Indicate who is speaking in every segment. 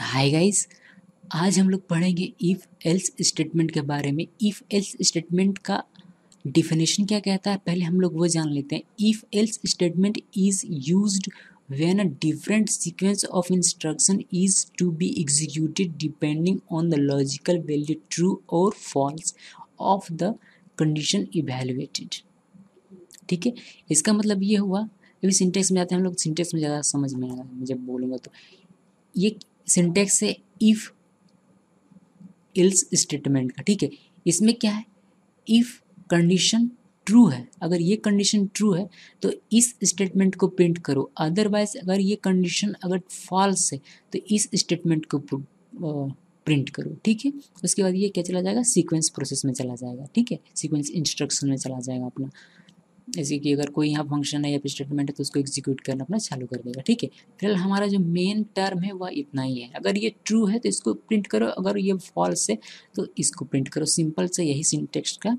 Speaker 1: Hi guys, आज हम लोग पढ़ेंगे इफ़ एल्स स्टेटमेंट के बारे में। इफ़ एल्स स्टेटमेंट का डिफिनेशन क्या कहता है, पहले हम लोग वो जान लेते हैं। If else statement is used when a different sequence of instruction is to be executed depending on the logical value true or false of the condition evaluated। ठीक है, इसका मतलब ये हुआ। अभी सिंटेक्स में आते हैं हम लोग, सिंटेक्स में ज़्यादा समझ में आएगा मैं जब बोलूँगा। तो ये सिंटेक्स है इफ़ एल्स स्टेटमेंट का। ठीक है, इसमें क्या है, इफ़ कंडीशन ट्रू है, अगर ये कंडीशन ट्रू है तो इस स्टेटमेंट को प्रिंट करो, अदरवाइज अगर ये कंडीशन अगर फॉल्स है तो इस स्टेटमेंट को प्रिंट करो। ठीक है, उसके बाद ये क्या चला जाएगा, सीक्वेंस प्रोसेस में चला जाएगा। ठीक है, सीक्वेंस इंस्ट्रक्शन में चला जाएगा अपना। जैसे कि अगर कोई यहाँ फंक्शन है या फिर स्टेटमेंट है तो उसको एग्जीक्यूट करना अपना चालू कर देगा। ठीक है, फिलहाल हमारा जो मेन टर्म है वह इतना ही है। अगर ये ट्रू है तो इसको प्रिंट करो, अगर ये फॉल्स है तो इसको प्रिंट करो। सिंपल से यही सिंटेक्स का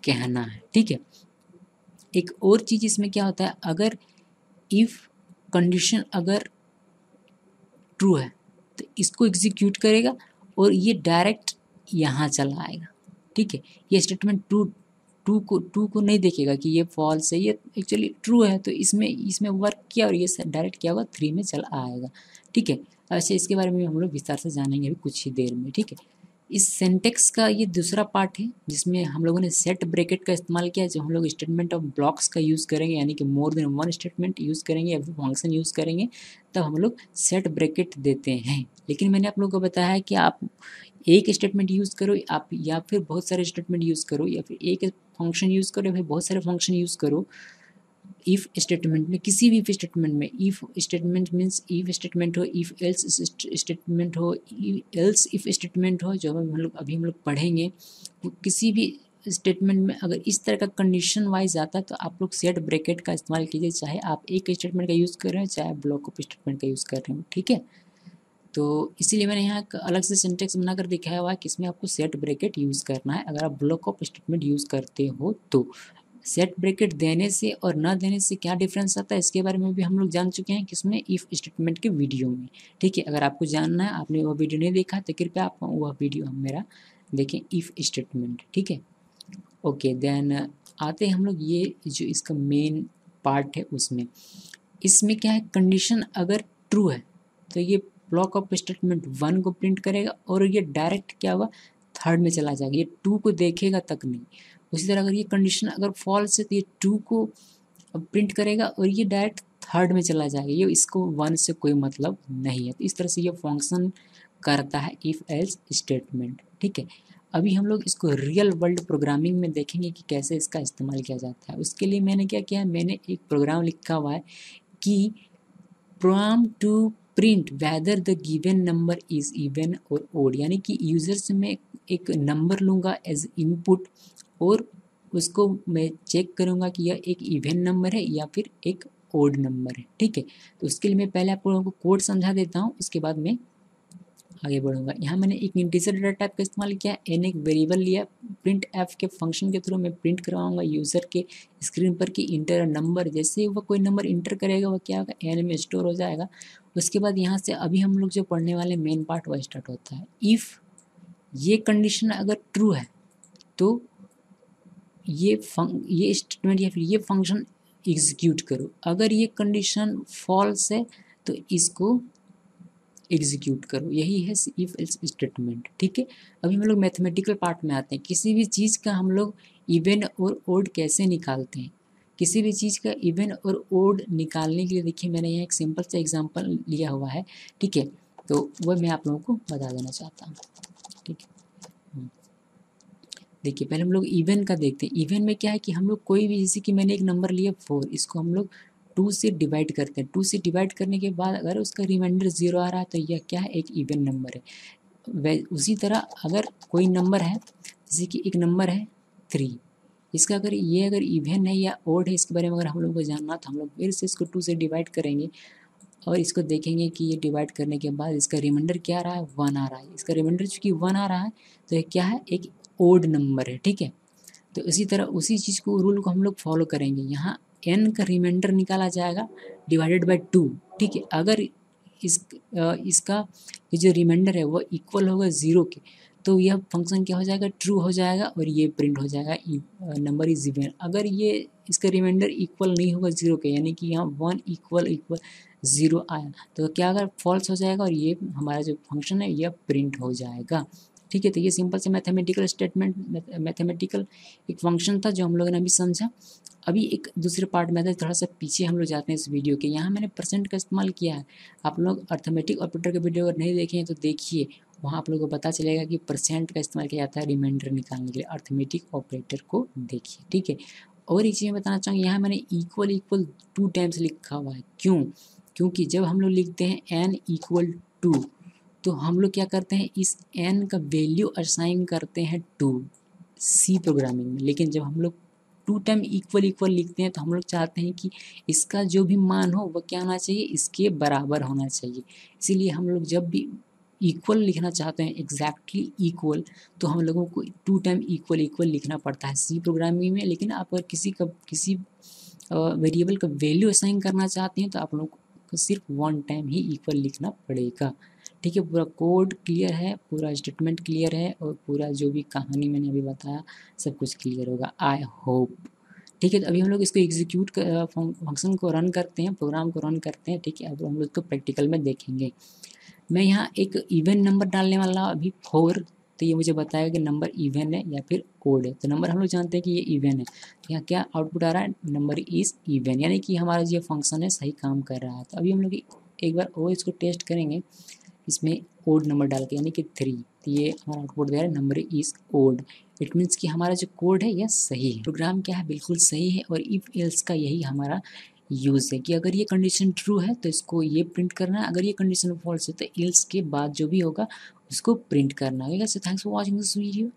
Speaker 1: कहना है। ठीक है, एक और चीज़ इसमें क्या होता है, अगर इफ़ कंडीशन अगर ट्रू है तो इसको एग्जीक्यूट करेगा और ये डायरेक्ट यहाँ चला आएगा। ठीक है, ये स्टेटमेंट टू को नहीं देखेगा कि ये फॉल्स है, ये एक्चुअली ट्रू है, तो इसमें वर्क किया और ये डायरेक्ट क्या होगा, 3 में चला आएगा। ठीक है, ऐसे इसके बारे में हम लोग विस्तार से जानेंगे अभी कुछ ही देर में। ठीक है, इस सिंटेक्स का ये दूसरा पार्ट है जिसमें हम लोगों ने सेट ब्रैकेट का इस्तेमाल किया। जब हम लोग स्टेटमेंट ऑफ ब्लॉक्स का यूज़ करेंगे, यानी कि more than one statement use करेंगे या फिर फंक्शन यूज़ करेंगे, तब हम लोग सेट ब्रैकेट देते हैं। लेकिन मैंने आप लोगों को बताया है कि आप एक स्टेटमेंट यूज़ करो, आप या फिर बहुत सारे स्टेटमेंट यूज़ करो, या फिर एक फंक्शन यूज़ करो या फिर बहुत सारे फंक्शन यूज़ करो। इफ़ स्टेटमेंट में, किसी भी इफ स्टेटमेंट में, if statement means if statement हो, इफ़ एल्स स्टेटमेंट हो, एल्स इफ स्टेटमेंट हो, जो अभी हम लोग पढ़ेंगे। तो किसी भी स्टेटमेंट में अगर इस तरह का कंडीशन वाइज आता है तो आप लोग सेट ब्रैकेट का इस्तेमाल कीजिए, चाहे आप एक स्टेटमेंट का यूज़ कर रहे हो चाहे ब्लॉक ऑफ स्टेटमेंट का यूज़ कर रहे हो। ठीक है, तो इसीलिए मैंने यहाँ अलग से सिंटेक्स बनाकर दिखाया हुआ है कि इसमें आपको सेट ब्रैकेट यूज़ करना है अगर आप ब्लॉक ऑफ स्टेटमेंट यूज़ करते हो तो। सेट ब्रैकेट देने से और ना देने से क्या डिफरेंस आता है, इसके बारे में भी हम लोग जान चुके हैं किसमें, इफ़ स्टेटमेंट के वीडियो में। ठीक है, अगर आपको जानना है, आपने वह वीडियो नहीं देखा तो कृपया आप वह वीडियो मेरा देखें, इफ़ स्टेटमेंट। ठीक है, ओके, देन आते हैं हम लोग ये जो इसका मेन पार्ट है उसमें। इसमें क्या है, कंडीशन अगर ट्रू है तो ये ब्लॉक ऑफ स्टेटमेंट 1 को प्रिंट करेगा और ये डायरेक्ट क्या होगा, 3rd में चला जाएगा, ये 2 को देखेगा तक नहीं। उसी तरह अगर ये कंडीशन अगर फॉल्स है तो ये 2 को प्रिंट करेगा और ये डायरेक्ट 3rd में चला जाएगा, ये इसको 1 से कोई मतलब नहीं है। तो इस तरह से ये फंक्शन करता है इफ़ एल्स स्टेटमेंट। ठीक है, अभी हम लोग इसको रियल वर्ल्ड प्रोग्रामिंग में देखेंगे कि कैसे इसका इस्तेमाल किया जाता है। उसके लिए मैंने क्या किया है, मैंने एक प्रोग्राम लिखा हुआ है कि program to print whether the given number is even और ओड, यानी कि यूज़र से मैं एक नंबर लूँगा एज इनपुट और उसको मैं चेक करूँगा कि यह एक इवन नंबर है या फिर एक ओड नंबर है। ठीक है, तो उसके लिए मैं पहले आप लोगों को कोड समझा देता हूँ, उसके बाद मैं आगे बढ़ूँगा। यहाँ मैंने एक इंटीजर डेटा टाइप का इस्तेमाल किया, एन एक वेरिएबल लिया, प्रिंट एफ के फंक्शन के थ्रू मैं प्रिंट करवाऊँगा यूज़र के स्क्रीन पर कि इंटर नंबर। जैसे ही वह कोई नंबर इंटर करेगा वह क्या होगा, एन में स्टोर हो जाएगा। उसके बाद यहाँ से अभी हम लोग जो पढ़ने वाले मेन पार्ट वह स्टार्ट होता है। इफ़ ये कंडीशन अगर ट्रू है तो ये स्टेटमेंट या फिर ये फंक्शन एग्जीक्यूट करो, अगर ये कंडीशन फॉल्स है तो इसको एग्जीक्यूट करो। यही है इफ एल्स स्टेटमेंट। ठीक है, अभी हम लोग मैथमेटिकल पार्ट में आते हैं। किसी भी चीज़ का हम लोग इवन और ओड कैसे निकालते हैं, किसी भी चीज़ का इवन और ओड निकालने के लिए देखिए मैंने यहाँ एक सिंपल सा एग्जांपल लिया हुआ है। ठीक है, तो वह मैं आप लोगों को बता देना चाहता हूँ। ठीक है, देखिए पहले हम लोग इवन का देखते हैं। इवन में क्या है कि हम लोग कोई भी, जैसे कि मैंने एक नंबर लिया 4, इसको हम लोग 2 से डिवाइड करते हैं। 2 से डिवाइड करने के बाद अगर उसका रिमाइंडर 0 आ रहा है तो यह क्या है, एक इवन नंबर है। उसी तरह अगर कोई नंबर है, जैसे कि एक नंबर है 3, इसका अगर इवन है या ओड है, इसके बारे में अगर हम लोग को जानना तो हम लोग फिर से इसको 2 से डिवाइड करेंगे और इसको देखेंगे कि ये डिवाइड करने के बाद इसका रिमाइंडर क्या आ रहा है, 1 आ रहा है। इसका रिमाइंडर चूँकि 1 आ रहा है तो ये क्या है, एक ओड नंबर है। ठीक है, तो इसी तरह उसी चीज़ को, रूल को हम लोग फॉलो करेंगे। यहाँ n का रिमाइंडर निकाला जाएगा डिवाइडेड बाय 2। ठीक है, अगर इसका ये जो रिमाइंडर है वो इक्वल होगा 0 के, तो यह फंक्शन क्या हो जाएगा, ट्रू हो जाएगा और ये प्रिंट हो जाएगा नंबर इज इवन। अगर ये इसका रिमाइंडर इक्वल नहीं होगा 0 के, यानी कि यहाँ 1 इक्वल 0 आया, तो क्या अगर फॉल्स हो जाएगा और ये हमारा जो फंक्शन है यह प्रिंट हो जाएगा। ठीक है, तो ये सिंपल से मैथमेटिकल स्टेटमेंट, मैथमेटिकल एक फंक्शन था जो हम लोगों ने अभी समझा। अभी एक दूसरे पार्ट में थोड़ा सा पीछे हम लोग जाते हैं इस वीडियो के। यहाँ मैंने परसेंट का इस्तेमाल किया है। आप लोग अर्थमेटिक ऑपरेटर के वीडियो अगर नहीं देखे हैं तो देखिए, वहाँ आप लोगों को पता चलेगा कि परसेंट का इस्तेमाल किया जाता है रिमाइंडर निकालने के लिए। अर्थमेटिक ऑपरेटर को देखिए, ठीक है। और एक चीज़ मैं बताना चाहूँगी, यहाँ मैंने इक्वल 2 टाइम्स लिखा हुआ है। क्यों? क्योंकि जब हम लोग लिखते हैं n इक्वल 2, तो हम लोग क्या करते हैं, इस n का वैल्यू असाइन करते हैं 2 सी प्रोग्रामिंग में। लेकिन जब हम लोग 2 टाइम इक्वल लिखते हैं तो हम लोग चाहते हैं कि इसका जो भी मान हो वह क्या होना चाहिए, इसके बराबर होना चाहिए। इसीलिए हम लोग जब भी इक्वल लिखना चाहते हैं, एग्जैक्टली इक्वल, तो हम लोगों को 2 टाइम इक्वल लिखना पड़ता है सी प्रोग्रामिंग में। लेकिन आप अगर किसी वेरिएबल का वैल्यू असाइन करना चाहते हैं तो आप लोग को सिर्फ 1 टाइम ही इक्वल लिखना पड़ेगा। ठीक है, पूरा कोड क्लियर है, पूरा स्टेटमेंट क्लियर है, और पूरा जो भी कहानी मैंने अभी बताया सब कुछ क्लियर होगा, आई होप। ठीक है, तो अभी हम लोग इसको एग्जीक्यूट फंक्शन को रन करते हैं, प्रोग्राम को रन करते हैं। ठीक है, अब हम लोग इसको प्रैक्टिकल में देखेंगे। मैं यहाँ एक इवन नंबर डालने वाला अभी 4, तो ये मुझे बताएगा कि नंबर इवन है या फिर ओड है। तो नंबर हम लोग जानते हैं कि ये इवन है, तो यहाँ क्या आउटपुट आ रहा है, नंबर इज़ इवन, यानी कि हमारा जो फंक्शन है सही काम कर रहा है। तो अभी हम लोग एक बार और इसको टेस्ट करेंगे, इसमें ओड नंबर डाल के, यानी कि 3, तो ये हमारा आउटपुट दे रहा है number is odd. It means कि हमारा जो कोड है यह सही है, प्रोग्राम क्या है बिल्कुल सही है। और इफ़ एल्स का यही हमारा यूज़ है कि अगर ये कंडीशन ट्रू है तो इसको ये प्रिंट करना है, अगर ये कंडीशन फॉल्स है तो एल्स के बाद जो भी होगा उसको प्रिंट करना है। So thanks for watching this video.